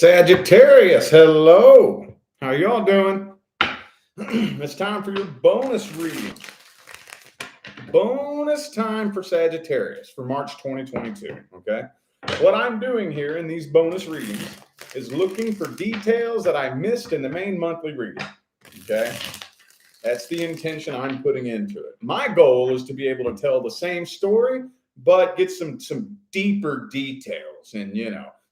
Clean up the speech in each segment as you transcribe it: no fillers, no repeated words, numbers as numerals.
Sagittarius, hello. How y'all doing? It's time for your bonus reading. Bonus time for Sagittarius for March 2022, okay? What I'm doing here in these bonus readings is looking for details that I missed in the main monthly reading, okay? That's the intention I'm putting into it. My goal is to be able to tell the same story, but get some deeper details and,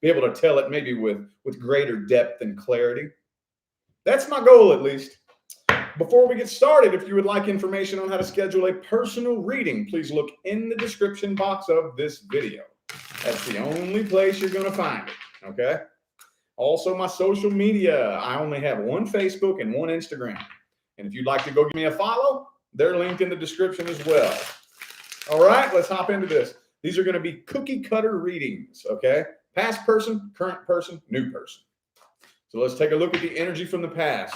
be able to tell it maybe with greater depth and clarity. That's my goal, at least. Before we get started, if you would like information on how to schedule a personal reading, please look in the description box of this video. That's the only place you're going to find it, okay? Also, my social media. I only have one Facebook and one Instagram. And if you'd like to go give me a follow, they're linked in the description as well. All right, let's hop into this. These are going to be cookie cutter readings, okay? Past person, current person, new person. So let's take a look at the energy from the past.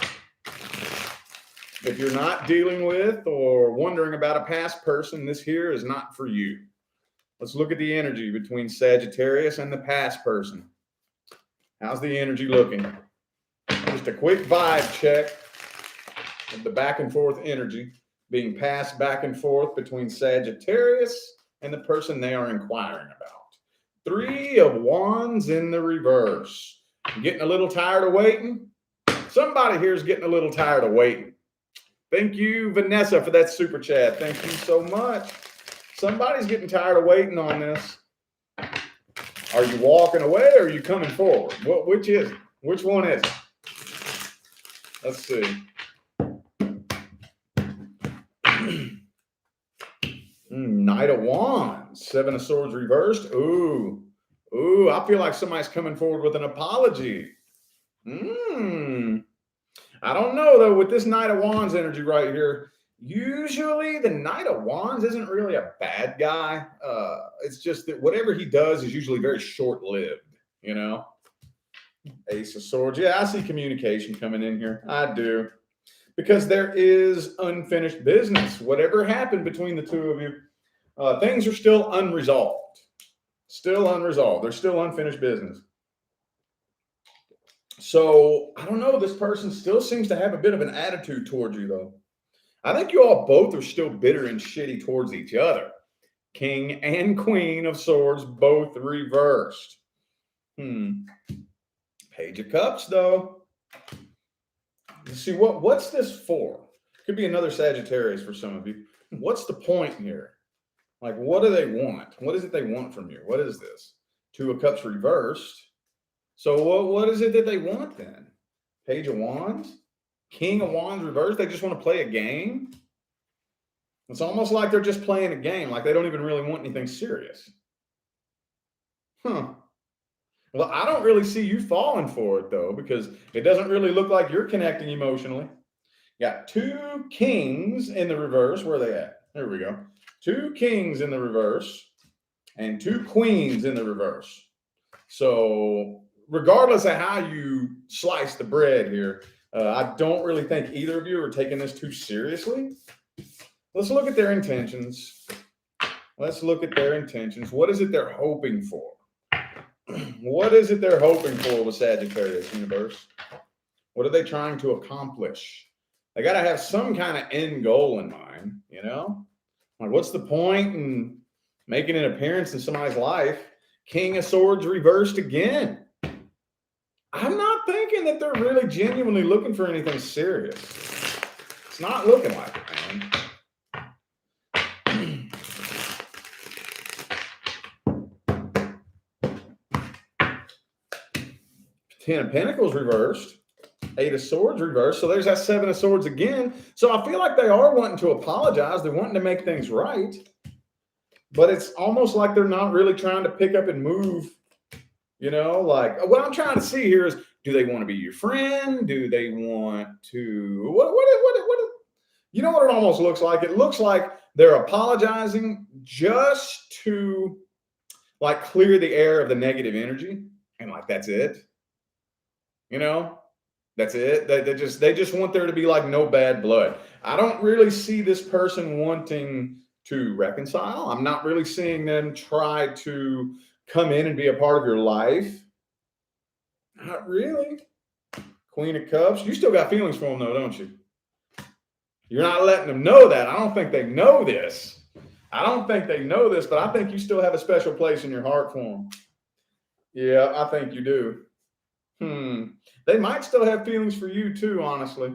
If you're not dealing with or wondering about a past person, this here is not for you. Let's look at the energy between Sagittarius and the past person. How's the energy looking? Just a quick vibe check of the back and forth energy being passed back and forth between Sagittarius and the person they are inquiring about. 3 of Wands in the reverse. Getting a little tired of waiting? Somebody here is getting a little tired of waiting. Thank you, Vanessa, for that super chat. Thank you so much. Somebody's getting tired of waiting on this. Are you walking away or are you coming forward? Which is it? Which one is it? Let's see. Knight of Wands, 7 of Swords reversed. Ooh, I feel like somebody's coming forward with an apology. I don't know, though, with this Knight of Wands energy right here, usually the Knight of Wands isn't really a bad guy. It's just that whatever he does is usually very short-lived, Ace of Swords. Yeah, I see communication coming in here. I do. Because there is unfinished business. Whatever happened between the two of you, things are still unresolved. Still unresolved. There's still unfinished business. So, I don't know. This person still seems to have a bit of an attitude towards you, though. I think you all both are still bitter and shitty towards each other. King and Queen of Swords, both reversed. Page of Cups, though. Let's see, what's this for? Could be another Sagittarius for some of you. What's the point here? Like, what do they want? What is it they want from you? What is this? 2 of Cups reversed. So what is it that they want then? Page of Wands? King of Wands reversed? They just want to play a game? It's almost like they're just playing a game, like they don't even really want anything serious. Well, I don't really see you falling for it, though, because it doesn't really look like you're connecting emotionally. Got 2 kings in the reverse. Where are they at? There we go. 2 kings in the reverse and 2 queens in the reverse. So regardless of how you slice the bread here, I don't really think either of you are taking this too seriously. Let's look at their intentions. Let's look at their intentions. What is it they're hoping for? What is it they're hoping for with Sagittarius universe? What are they trying to accomplish? They got to have some kind of end goal in mind, Like, what's the point in making an appearance in somebody's life? King of Swords reversed again. I'm not thinking that they're really genuinely looking for anything serious. It's not looking like it, man. 10 of Pentacles reversed. 8 of Swords reversed. So there's that 7 of Swords again. So I feel like they are wanting to apologize. They're wanting to make things right. But it's almost like they're not really trying to pick up and move. Like what I'm trying to see here is, do they want to be your friend? Do they want to, what you know what it almost looks like? It looks like they're apologizing just to like clear the air of the negative energy. And like, that's it. That's it. They just want there to be like no bad blood. I don't really see this person wanting to reconcile. I'm not really seeing them try to come in and be a part of your life. Not really. Queen of Cups. You still got feelings for them, though, don't you? You're not letting them know that. I don't think they know this. But I think you still have a special place in your heart for them. Yeah, I think you do. They might still have feelings for you, too, honestly.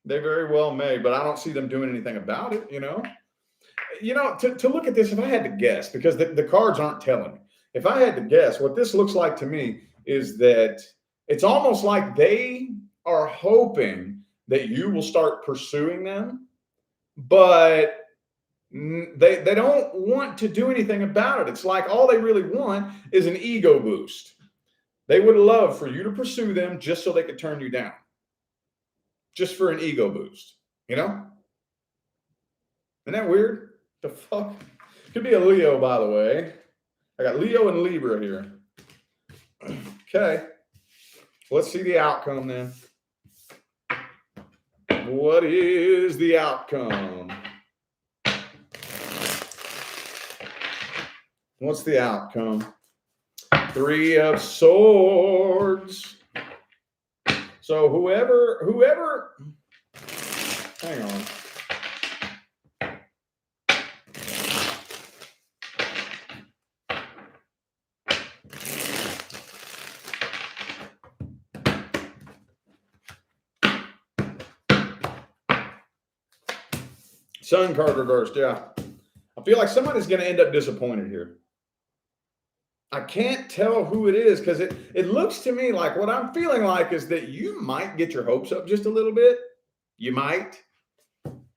They very well may, but I don't see them doing anything about it, to look at this, if I had to guess, because the cards aren't telling me, if I had to guess, what this looks like to me is that it's almost like they are hoping that you will start pursuing them, but they don't want to do anything about it. It's like all they really want is an ego boost. They would love for you to pursue them just so they could turn you down, just for an ego boost, Isn't that weird? The fuck? Could be a Leo, by the way. I got Leo and Libra here. Okay. Let's see the outcome then. What is the outcome? What's the outcome? 3 of Swords. So whoever, hang on. Sun card reversed, yeah. I feel like somebody's going to end up disappointed here. I can't tell who it is because it looks to me like what I'm feeling like is that you might get your hopes up just a little bit. You might.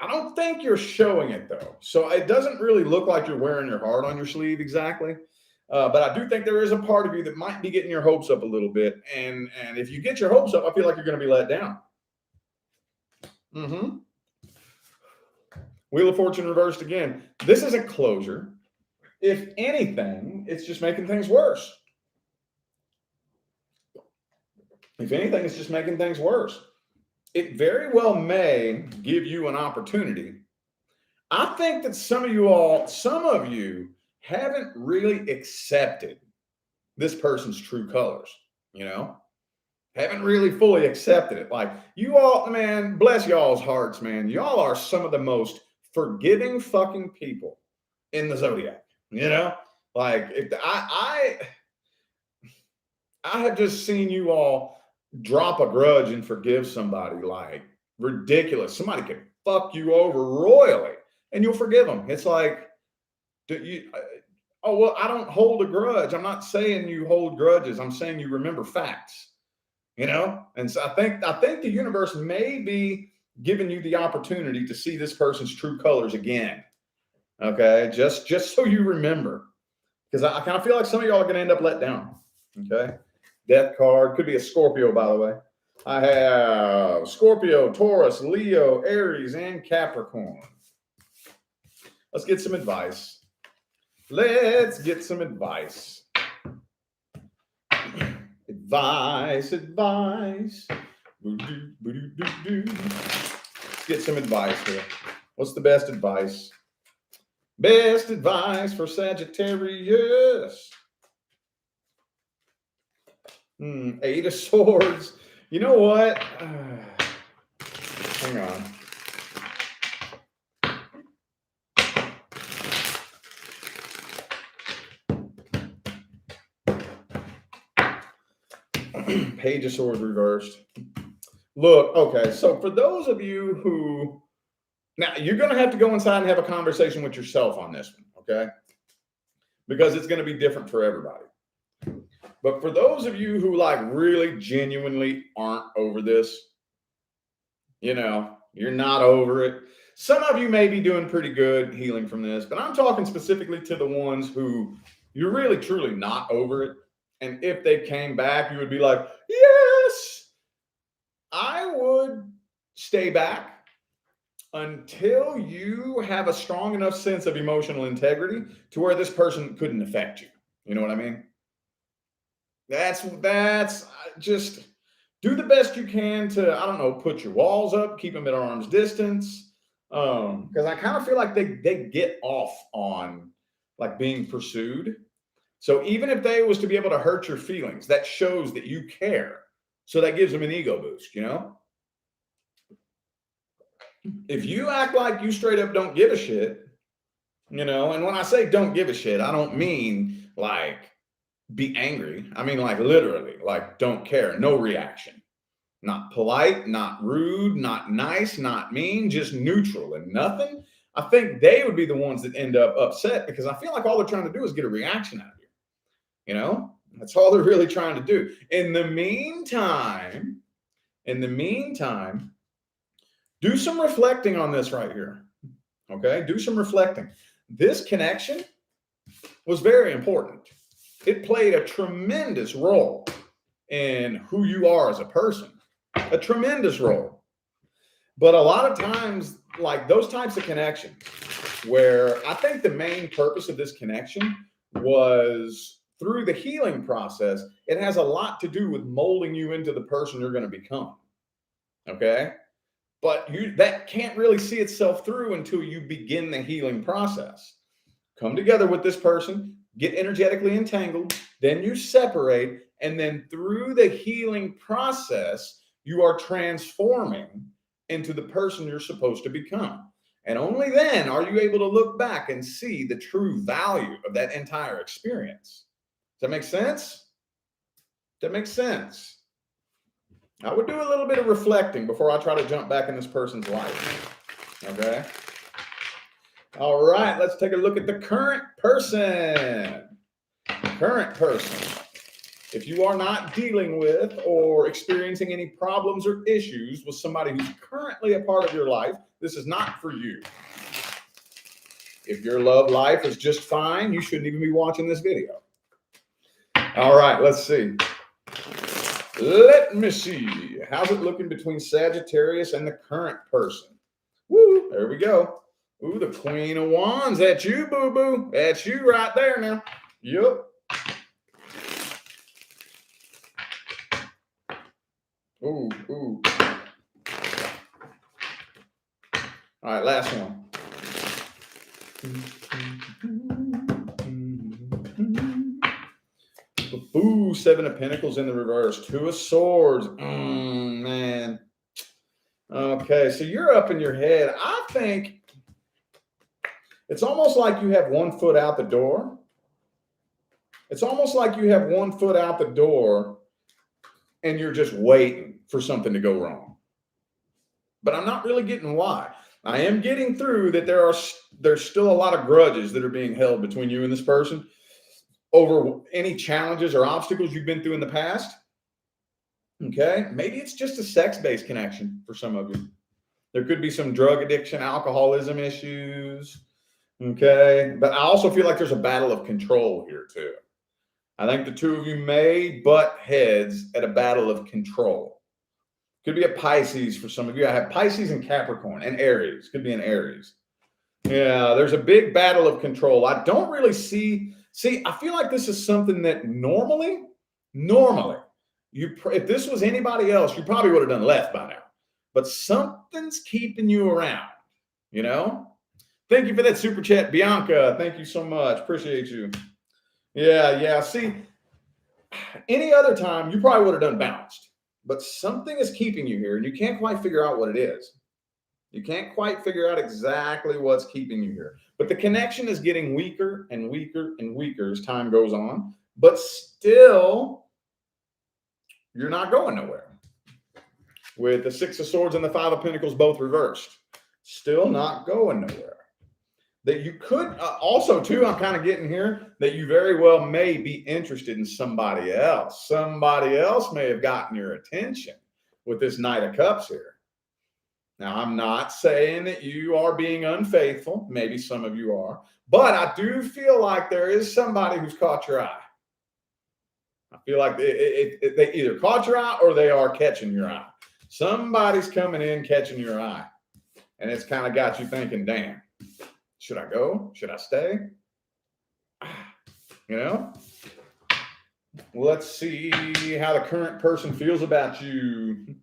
I don't think you're showing it, though. So it doesn't really look like you're wearing your heart on your sleeve exactly. But I do think there is a part of you that might be getting your hopes up a little bit. And if you get your hopes up, I feel like you're going to be let down. Wheel of Fortune reversed again. This is a closure. If anything, it's just making things worse. If anything, it's just making things worse. It very well may give you an opportunity. I think that some of you haven't really accepted this person's true colors, haven't really fully accepted it. Like you all, man, bless y'all's hearts, man. Y'all are some of the most forgiving fucking people in the zodiac. Like if I have just seen you all drop a grudge and forgive somebody like ridiculous. Somebody could fuck you over royally and you'll forgive them. It's like, I don't hold a grudge. I'm not saying you hold grudges. I'm saying you remember facts, And so I think the universe may be giving you the opportunity to see this person's true colors again. Okay, just so you remember, because I kind of feel like some of y'all are going to end up let down. Okay, Death card could be a Scorpio, by the way. I have Scorpio, Taurus, Leo, Aries, and Capricorn. Let's get some advice. Advice. Let's get some advice here. What's the best advice? Best advice for Sagittarius. 8 of Swords. You know what? Hang on. Page of Swords reversed. Look, okay, so for those of you who, now you're going to have to go inside and have a conversation with yourself on this one, okay? Because it's going to be different for everybody. But for those of you who like really genuinely aren't over this, you're not over it. Some of you may be doing pretty good healing from this, but I'm talking specifically to the ones who you're really truly not over it. And if they came back, you would be like, yes, I would stay back until you have a strong enough sense of emotional integrity to where this person couldn't affect you. You know what I mean? That's just do the best you can to, I don't know, put your walls up, keep them at arm's distance. Because I kind of feel like they get off on like being pursued. So even if they was to be able to hurt your feelings, that shows that you care. So that gives them an ego boost, you know? If you act like you straight up don't give a shit, you know, and when I say don't give a shit, I don't mean like be angry. I mean like literally, like don't care, no reaction. Not polite, not rude, not nice, not mean, just neutral and nothing. I think they would be the ones that end up upset because I feel like all they're trying to do is get a reaction out of you. You know, that's all they're really trying to do. In the meantime, do some reflecting on this right here. Okay, do some reflecting. This connection was very important. It played a tremendous role in who you are as a person, a tremendous role. But a lot of times, like those types of connections, where I think the main purpose of this connection was through the healing process, it has a lot to do with molding you into the person you're going to become. Okay. But that can't really see itself through until you begin the healing process. Come together with this person, get energetically entangled, then you separate, and then through the healing process, you are transforming into the person you're supposed to become. And only then are you able to look back and see the true value of that entire experience. Does that make sense? That makes sense. I would do a little bit of reflecting before I try to jump back in this person's life. Okay. All right. Let's take a look at the current person. Current person. If you are not dealing with or experiencing any problems or issues with somebody who's currently a part of your life, this is not for you. If your love life is just fine, you shouldn't even be watching this video. All right. Let's see. Let me see. How's it looking between Sagittarius and the current person? Woo, there we go. Ooh, the Queen of Wands. That's you, boo-boo. That's you right there now. Yup. Ooh, ooh. All right, last one. Ooh, Seven of Pentacles in the reverse. Two of Swords. Man. Okay, so you're up in your head. I think it's almost like you have one foot out the door. It's almost like you have one foot out the door and you're just waiting for something to go wrong. But I'm not really getting why. I am getting through that there's still a lot of grudges that are being held between you and this person over any challenges or obstacles you've been through in the past. Okay. Maybe it's just a sex-based connection for some of you. There could be some drug addiction, alcoholism issues. Okay. But I also feel like there's a battle of control here too. I think the two of you may butt heads at a battle of control. Could be a Pisces for some of you. I have Pisces and Capricorn and Aries. Could be an Aries. Yeah, there's a big battle of control. I don't really see, I feel like this is something that normally, if this was anybody else, you probably would have done left by now. But something's keeping you around, you know? Thank you for that super chat, Bianca. Thank you so much. Appreciate you. Yeah. See, any other time, you probably would have done bounced. But something is keeping you here, and you can't quite figure out what it is. You can't quite figure out exactly what's keeping you here. But the connection is getting weaker and weaker and weaker as time goes on. But still, you're not going nowhere. With the Six of Swords and the Five of Pentacles both reversed. Still not going nowhere. That you could also, too, I'm kind of getting here, that you very well may be interested in somebody else. Somebody else may have gotten your attention with this Knight of Cups here. Now, I'm not saying that you are being unfaithful. Maybe some of you are. But I do feel like there is somebody who's caught your eye. I feel like they either caught your eye or they are catching your eye. Somebody's coming in, catching your eye. And it's kind of got you thinking, damn, should I go? Should I stay? You know? Let's see how the current person feels about you.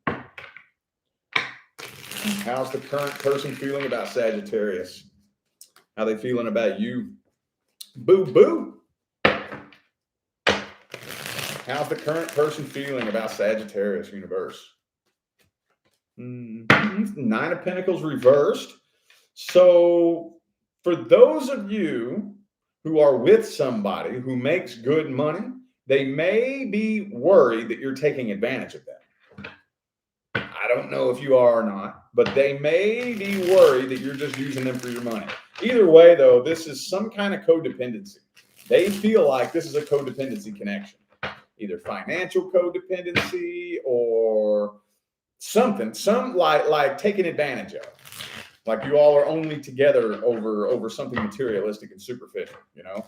How's the current person feeling about Sagittarius? How they feeling about you? Boo boo. How's the current person feeling about Sagittarius universe? 9 of Pentacles reversed. So for those of you who are with somebody who makes good money, they may be worried that you're taking advantage of them. I don't know if you are or not, but they may be worried that you're just using them for your money. Either way, though, this is some kind of codependency. They feel like this is a codependency connection, either financial codependency or something, like taking advantage of. Like you all are only together over something materialistic and superficial, you know?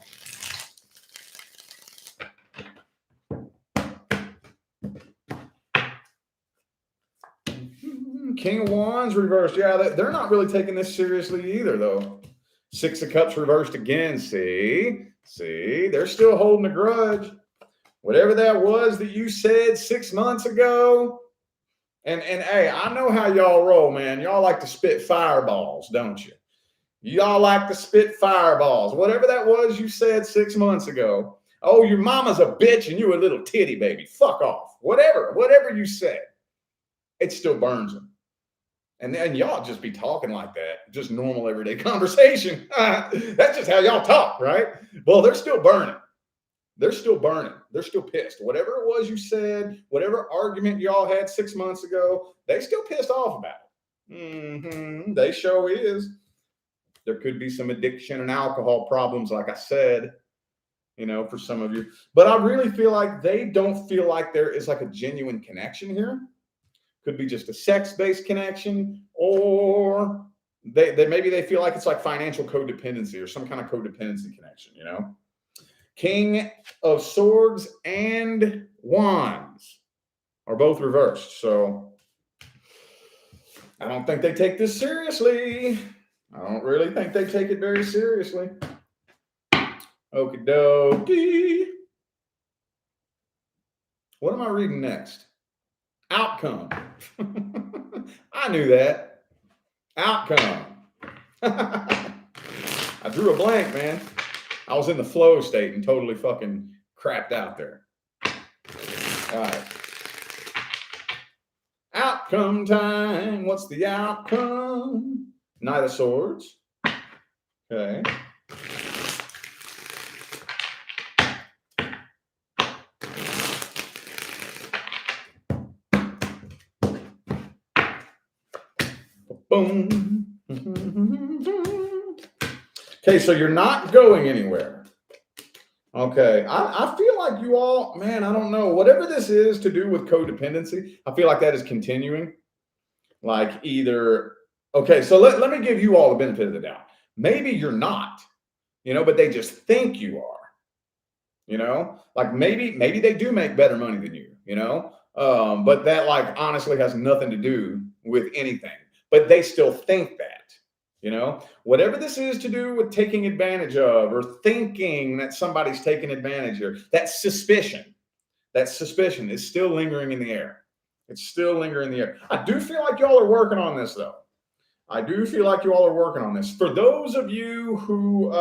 King of Wands reversed. Yeah, they're not really taking this seriously either, though. 6 of Cups reversed again. See, they're still holding a grudge. Whatever that was that you said 6 months ago. And hey, I know how y'all roll, man. Y'all like to spit fireballs, don't you? Y'all like to spit fireballs. Whatever that was you said 6 months ago. Oh, your mama's a bitch and you a little titty baby. Fuck off. Whatever you said, it still burns them. And then y'all just be talking like that. Just normal everyday conversation. That's just how y'all talk, right? Well, they're still burning. They're still burning. They're still pissed. Whatever it was you said, whatever argument y'all had 6 months ago, they still pissed off about it. They sure is. There could be some addiction and alcohol problems, like I said, you know, for some of you. But I really feel like they don't feel like there is like a genuine connection here. Could be just a sex-based connection, or they maybe they feel like it's like financial codependency or some kind of codependency connection, you know? King of Swords and Wands are both reversed. So I don't think they take this seriously. I don't really think they take it very seriously. Okie dokie. What am I reading next? Outcome. I knew that. Outcome. I drew a blank, man. I was in the flow state and totally fucking crapped out there. All right. Outcome time. What's the outcome? Knight of Swords. Okay. Boom. Okay, so you're not going anywhere. Okay, I feel like you all, man, I don't know. Whatever this is to do with codependency, I feel like that is continuing. Like either, okay, so let me give you all the benefit of the doubt. Maybe you're not, you know, but they just think you are. You know, like maybe they do make better money than you, you know, but that like honestly has nothing to do with anything. But they still think that, you know, whatever this is to do with taking advantage of or thinking that somebody's taking advantage of, that suspicion is still lingering in the air. It's still lingering in the air. I do feel like y'all are working on this, though. I do feel like you all are working on this. For those of you who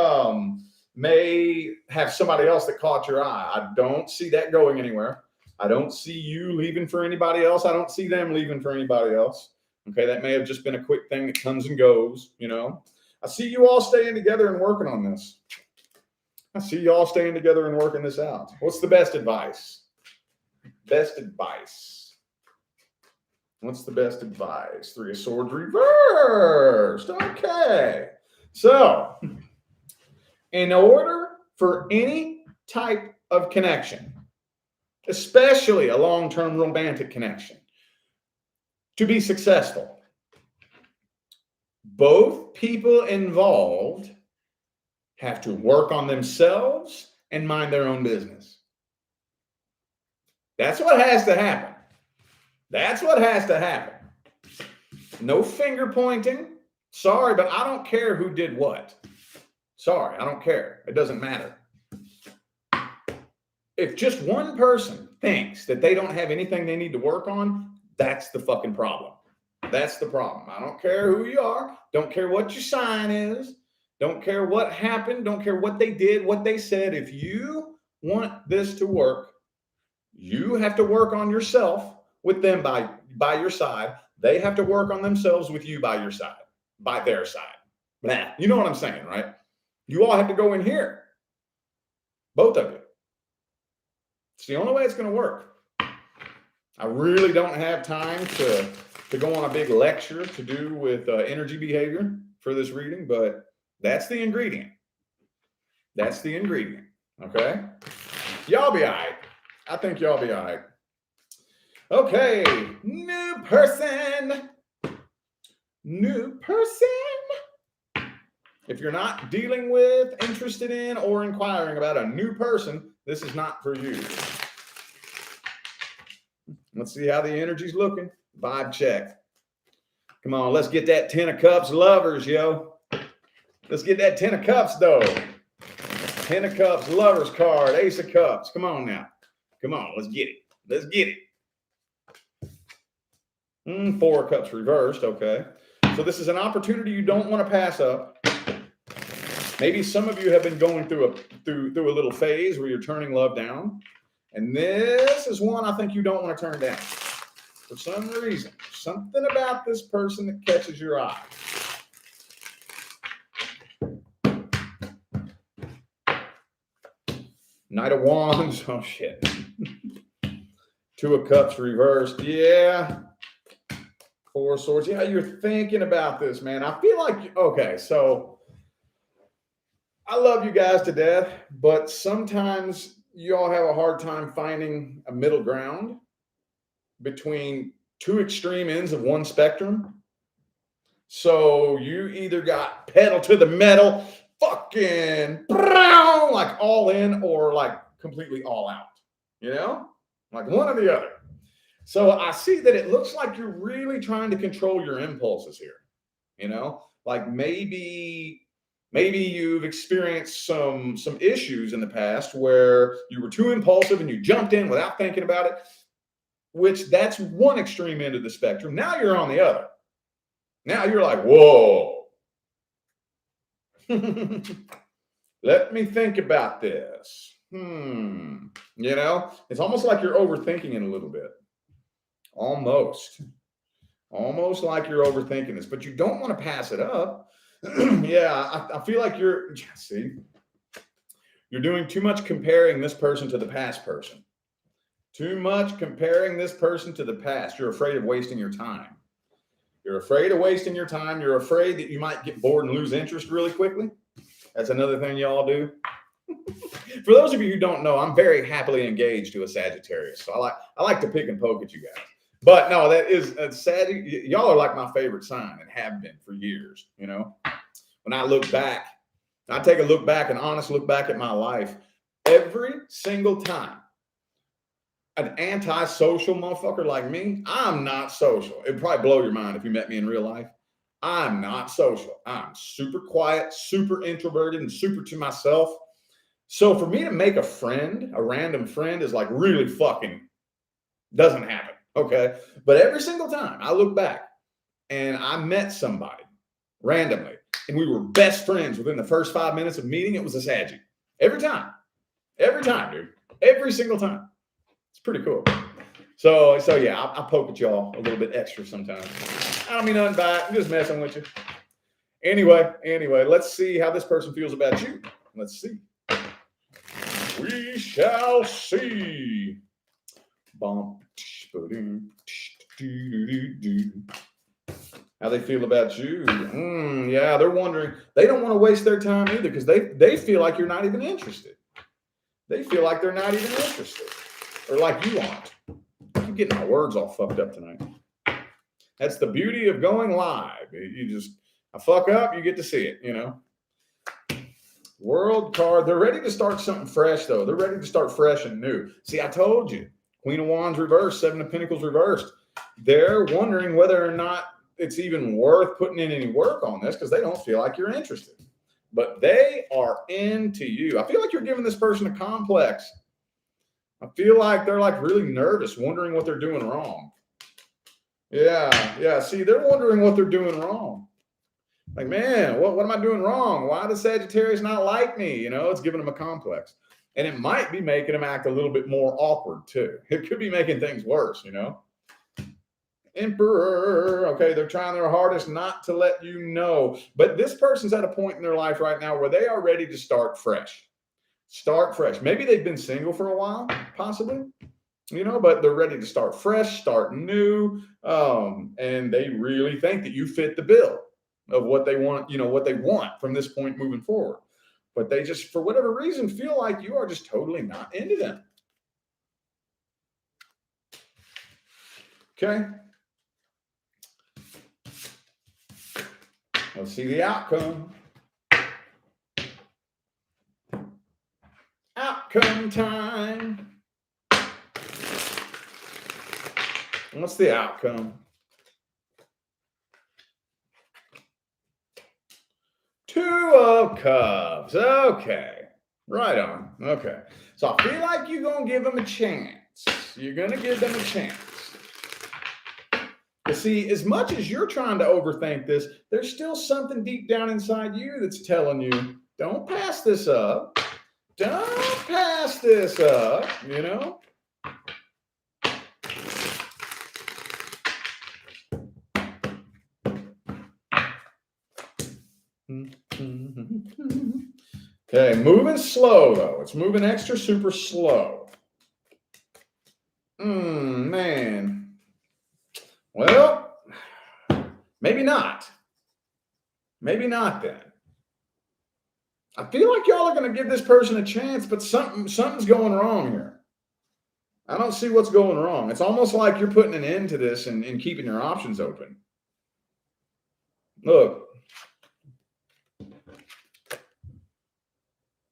may have somebody else that caught your eye, I don't see that going anywhere. I don't see you leaving for anybody else. I don't see them leaving for anybody else. Okay, that may have just been a quick thing that comes and goes, you know. I see you all staying together and working on this. I see you all staying together and working this out. What's the best advice? Best advice. What's the best advice? 3 of Swords reversed. Okay. So, in order for any type of connection, especially a long-term romantic connection, to be successful, both people involved have to work on themselves and mind their own business. That's what has to happen. That's what has to happen. No finger pointing. Sorry, but I don't care who did what. Sorry, I don't care. It doesn't matter. If just one person thinks that they don't have anything they need to work on, that's the fucking problem. That's the problem. I don't care who you are. Don't care what your sign is. Don't care what happened. Don't care what they did, what they said. If you want this to work, You have to work on yourself with them by your side. They have to work on themselves with you by your side, by their side. Nah, you know what I'm saying, right? You all have to go in here, both of you. It's the only way it's going to work. I really don't have time to go on a big lecture to do with energy behavior for this reading, but that's the ingredient. That's the ingredient. Okay? Y'all be all right. I think y'all be all right. Okay. New person. New person. If you're not dealing with, interested in, or inquiring about a new person, this is not for you. Let's see how the energy's looking. Vibe check. Come on, let's get that 10 of Cups lovers, yo. Let's get that 10 of Cups, though. 10 of Cups, lovers card, Ace of Cups. Come on now. Come on, let's get it. Let's get it. 4 of Cups reversed, okay. So this is an opportunity you don't want to pass up. Maybe some of you have been going through a little phase where you're turning love down. And this is one I think you don't want to turn down. For some reason, something about this person that catches your eye. Knight of Wands. Oh, shit. 2 of Cups reversed. Yeah. 4 of Swords. Yeah, you're thinking about this, man. I feel like, okay, so I love you guys to death, but sometimes you all have a hard time finding a middle ground between 2 extreme ends of one spectrum. So you either got pedal to the metal, fucking like all in, or like completely all out, you know, like one or the other. So I see that it looks like you're really trying to control your impulses here, you know, like maybe you've experienced some issues in the past where you were too impulsive and you jumped in without thinking about it, which that's one extreme end of the spectrum. Now you're on the other. Now you're like, whoa. Let me think about this. You know, it's almost like you're overthinking it a little bit. Almost like you're overthinking this, but you don't want to pass it up. Yeah, I feel like you're doing too much comparing this person to the past person. Too much comparing this person to the past. You're afraid of wasting your time. You're afraid of wasting your time. You're afraid that you might get bored and lose interest really quickly. That's another thing y'all do. For those of you who don't know, I'm very happily engaged to a Sagittarius. So I like to pick and poke at you guys. But no, that is sad. Y'all are like my favorite sign and have been for years. You know, when I look back, I take a look back, an honest look back at my life. Every single time an antisocial motherfucker like me, I'm not social. It'd probably blow your mind if you met me in real life. I'm not social. I'm super quiet, super introverted, and super to myself. So for me to make a friend, a random friend, is like really fucking doesn't happen. Okay. But every single time I look back and I met somebody randomly and we were best friends within the first 5 minutes of meeting, it was a Saggy. Every time, dude. Every single time. It's pretty cool. So yeah, I poke at y'all a little bit extra sometimes. I don't mean nothing by it. I'm just messing with you. Anyway, let's see how this person feels about you. Let's see. We shall see. How they feel about you. Yeah, they're wondering. They don't want to waste their time either because they feel like you're not even interested. They feel like they're not even interested. Or like you aren't. I'm getting my words all fucked up tonight. That's the beauty of going live. I fuck up, you get to see it, you know. World card. They're ready to start something fresh, though. They're ready to start fresh and new. See, I told you. Queen of Wands reversed, 7 of Pentacles reversed. They're wondering whether or not it's even worth putting in any work on this because they don't feel like you're interested. But they are into you. I feel like you're giving this person a complex. I feel like they're like really nervous, wondering what they're doing wrong. Yeah. See, they're wondering what they're doing wrong. Like, man, what am I doing wrong? Why does Sagittarius not like me? You know, it's giving them a complex. And it might be making them act a little bit more awkward too. It could be making things worse, you know. Emperor. Okay, they're trying their hardest not to let you know. But this person's at a point in their life right now where they are ready to start fresh. Start fresh. Maybe they've been single for a while, possibly, you know, but they're ready to start fresh, start new. And they really think that you fit the bill of what they want, you know, what they want from this point moving forward. But they just, for whatever reason, feel like you are just totally not into them. Okay. Let's see the outcome. Outcome time. What's the outcome? Two of Cups. Okay. Right on. Okay. So I feel like you're going to give them a chance. You're going to give them a chance. But see, as much as you're trying to overthink this, there's still something deep down inside you that's telling you, don't pass this up. Don't pass this up, you know? Okay, moving slow, though. It's moving extra super slow. Man. Well, maybe not. Maybe not then. I feel like y'all are going to give this person a chance, but something's going wrong here. I don't see what's going wrong. It's almost like you're putting an end to this and keeping your options open. Look.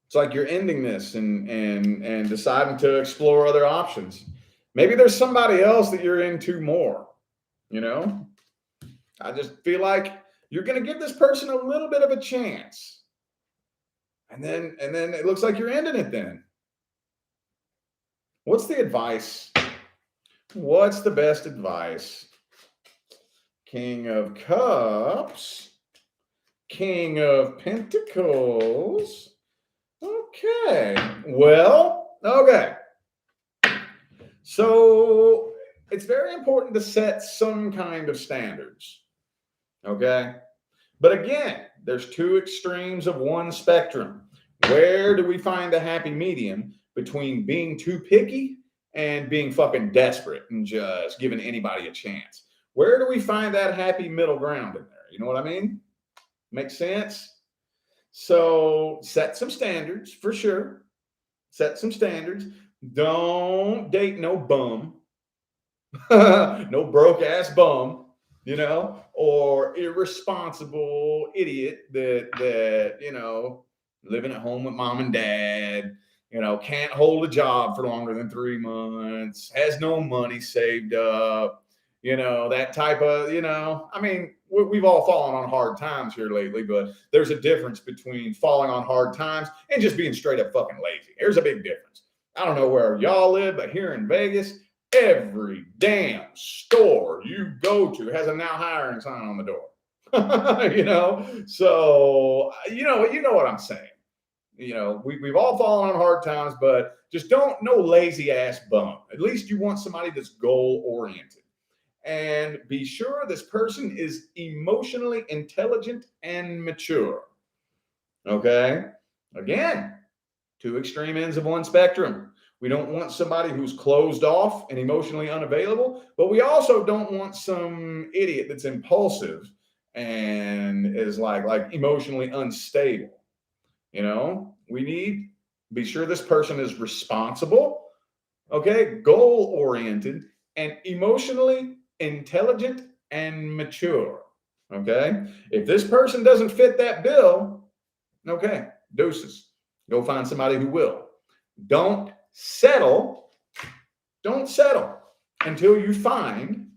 It's like you're ending this and deciding to explore other options. Maybe there's somebody else that you're into more, you know? I just feel like you're going to give this person a little bit of a chance. And then it looks like you're ending it then. What's the advice? What's the best advice? King of Cups. King of Pentacles. Okay. Well, okay. So it's very important to set some kind of standards. Okay. But again, there's two extremes of one spectrum. Where do we find a happy medium between being too picky and being fucking desperate and just giving anybody a chance? Where do we find that happy middle ground in there? You know what I mean? Makes sense? So set some standards for sure. Set some standards. Don't date no bum. No broke ass bum. You know, or irresponsible idiot that, you know, living at home with mom and dad, you know, can't hold a job for longer than 3 months, has no money saved up, you know, that type of, you know, I mean, we've all fallen on hard times here lately, but there's a difference between falling on hard times and just being straight up fucking lazy. There's a big difference. I don't know where y'all live, but here in Vegas, every damn store you go to has a now hiring sign on the door. You know, so you know what I'm saying. You know, we've all fallen on hard times, but just don't no lazy ass bum. At least you want somebody that's goal oriented, and be sure this person is emotionally intelligent and mature. Okay, again, two extreme ends of one spectrum. We don't want somebody who's closed off and emotionally unavailable, but we also don't want some idiot that's impulsive and is like emotionally unstable. You know, be sure this person is responsible, okay, goal oriented, and emotionally intelligent and mature. Okay. If this person doesn't fit that bill, okay, deuces. Go find somebody who will. Don't settle until you find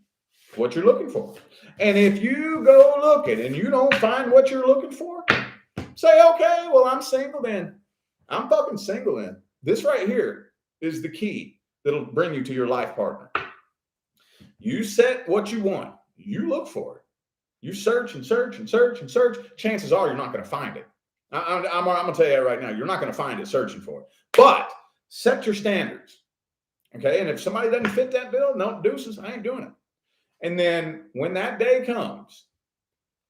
what you're looking for. And if you go looking and you don't find what you're looking for, say, okay, well, I'm single then. I'm fucking single then. This right here is the key that'll bring you to your life partner. You set what you want. You look for it. You search and search and search and search. Chances are you're not going to find it. I'm going to tell you right now, you're not going to find it searching for it. But Set your standards. Okay. And if somebody doesn't fit that bill, no, deuces, I ain't doing it. And then when that day comes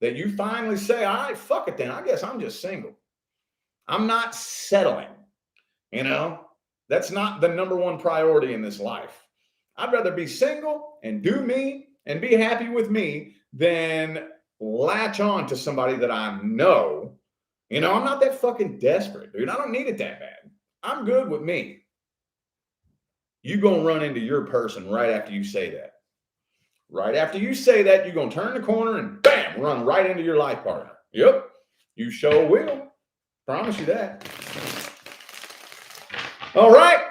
that you finally say, all right, fuck it then, I guess I'm just single. I'm not settling. You know, that's not the number one priority in this life. I'd rather be single and do me and be happy with me than latch on to somebody that I know. You know, I'm not that fucking desperate, dude. I don't need it that bad. I'm good with me. You're going to run into your person right after you say that. Right after you say that, you're going to turn the corner and bam, run right into your life partner. Yep, you sure will. Promise you that. All right.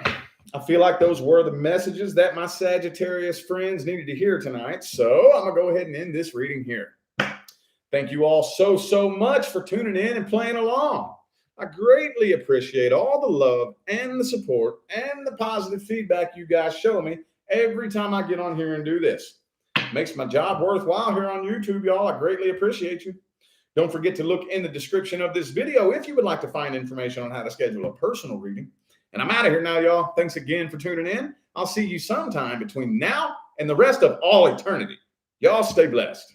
I feel like those were the messages that my Sagittarius friends needed to hear tonight. So I'm going to go ahead and end this reading here. Thank you all so much for tuning in and playing along. I greatly appreciate all the love and the support and the positive feedback you guys show me every time I get on here and do this. Makes my job worthwhile here on YouTube, y'all. I greatly appreciate you. Don't forget to look in the description of this video if you would like to find information on how to schedule a personal reading. And I'm out of here now, y'all. Thanks again for tuning in. I'll see you sometime between now and the rest of all eternity. Y'all stay blessed.